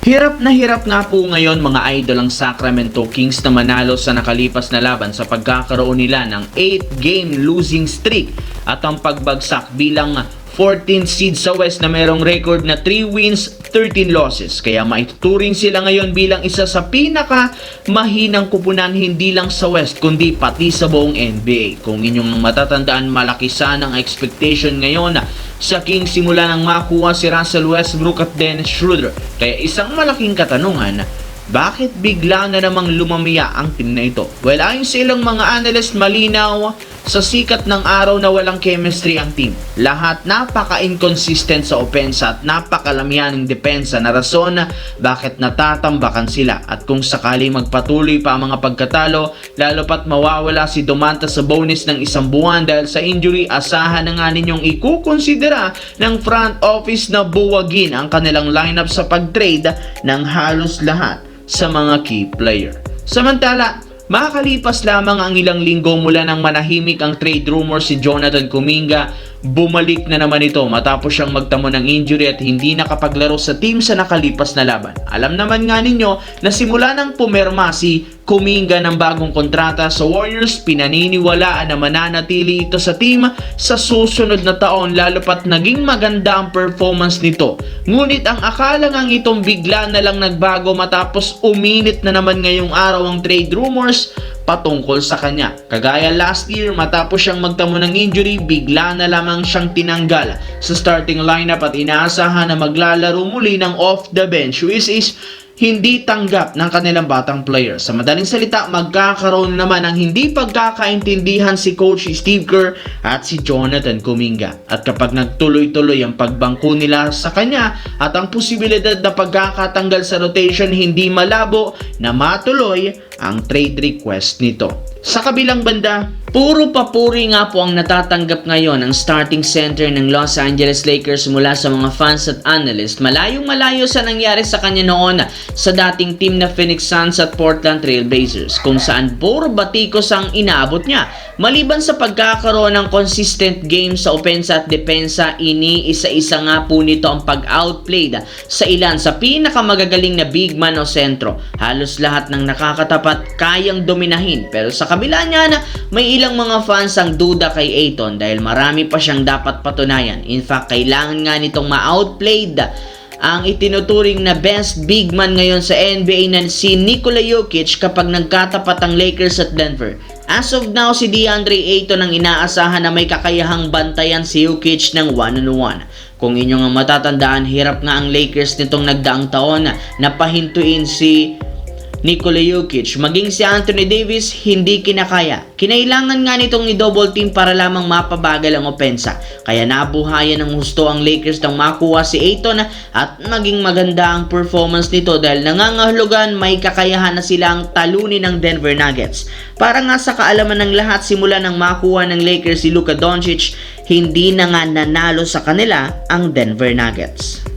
Hirap nga po ngayon mga idol ang Sacramento Kings na manalo sa nakalipas na laban sa pagkakaroon nila ng 8-game losing streak at ang pagbagsak bilang 14th seed sa West na merong record na 3 wins, 13 losses. Kaya maituturing sila ngayon bilang isa sa pinaka mahinang kupunan hindi lang sa West kundi pati sa buong NBA. Kung inyong matatandaan, malaki sana ang expectation ngayon sa Kings simula nang makuha si Russell Westbrook at Dennis Schroeder. Kaya isang malaking katanungan, bakit bigla na namang lumamaya ang team na ito? Well, ayon sa ilang mga analyst, malinaw sa sikat ng araw na walang chemistry ang team. Lahat napaka-inconsistent sa opensa at napakalamihan ng depensa na rason bakit natatambakan sila. At kung sakali magpatuloy pa ang mga pagkatalo, lalo pat mawawala si Domantas Sabonis ng isang buwan dahil sa injury, asahan na nga ninyong ikukonsidera ng front office na buwagin ang kanilang lineup sa pag-trade ng halos lahat sa mga key player. Samantala, makakalipas lamang ang ilang linggo mula nang manahimik ang trade rumor si Jonathan Kuminga, bumalik na naman ito matapos siyang magtamo ng injury at hindi nakapaglaro sa team sa nakalipas na laban. Alam naman nga ninyo na simula nang pumirma si Kuminga ng bagong kontrata sa Warriors, pinaniniwalaan na mananatili ito sa team sa susunod na taon lalo pat naging maganda ang performance nito. Ngunit ang akala ngang itong bigla na lang nagbago matapos uminit na naman ngayong araw ang trade rumors patungkol sa kanya. Kagaya last year, matapos siyang magtamo ng injury, bigla na lamang siyang tinanggal sa starting lineup at inaasahan na maglalaro muli ng off the bench, which is hindi tanggap ng kanilang batang player. Sa madaling salita, magkakaroon naman ng hindi pagkakaintindihan si Coach Steve Kerr at si Jonathan Kuminga. At kapag nagtuloy-tuloy ang pagbangko nila sa kanya at ang posibilidad na pagkakatanggal sa rotation, hindi malabo na matuloy ang trade request nito. Sa kabilang banda, puro papuri nga po ang natatanggap ngayon ang starting center ng Los Angeles Lakers mula sa mga fans at analyst. Malayong-malayo sa nangyari sa kanya noon sa dating team na Phoenix Suns at Portland Trail Blazers, kung saan puro batikos ang inaabot niya. Maliban sa pagkakaroon ng consistent game sa opensa at depensa, iniisa-isa nga po nito ang pag-outplayed sa ilan sa pinakamagagaling na big man o sentro. Halos lahat ng nakakatapat kayang dominahin, pero sa kabila niya na may ilang mga fans ang duda kay Ayton dahil marami pa siyang dapat patunayan. In fact, kailangan nga nitong ma-outplayed ang itinuturing na best big man ngayon sa NBA na si Nikola Jokic kapag nagkatapat ang Lakers at Denver. As of now, si DeAndre Ayton ang inaasahan na may kakayahang bantayan si Jokic ng one-on-one. Kung inyong matatandaan, hirap nga ang Lakers nitong nagdaang taon na pahintuin si Nikola Jokic, maging si Anthony Davis hindi kinakaya. Kinailangan nga nitong i-double team para lamang mapabagal ang opensa. Kaya nabuhayan ng husto ang Lakers nang makuha si Ayton at maging maganda ang performance nito dahil nangangahulugan may kakayahan na silang talunin ng Denver Nuggets. Para nga sa kaalaman ng lahat, simula nang makuha ng Lakers si Luka Doncic, hindi na nga nanalo sa kanila ang Denver Nuggets.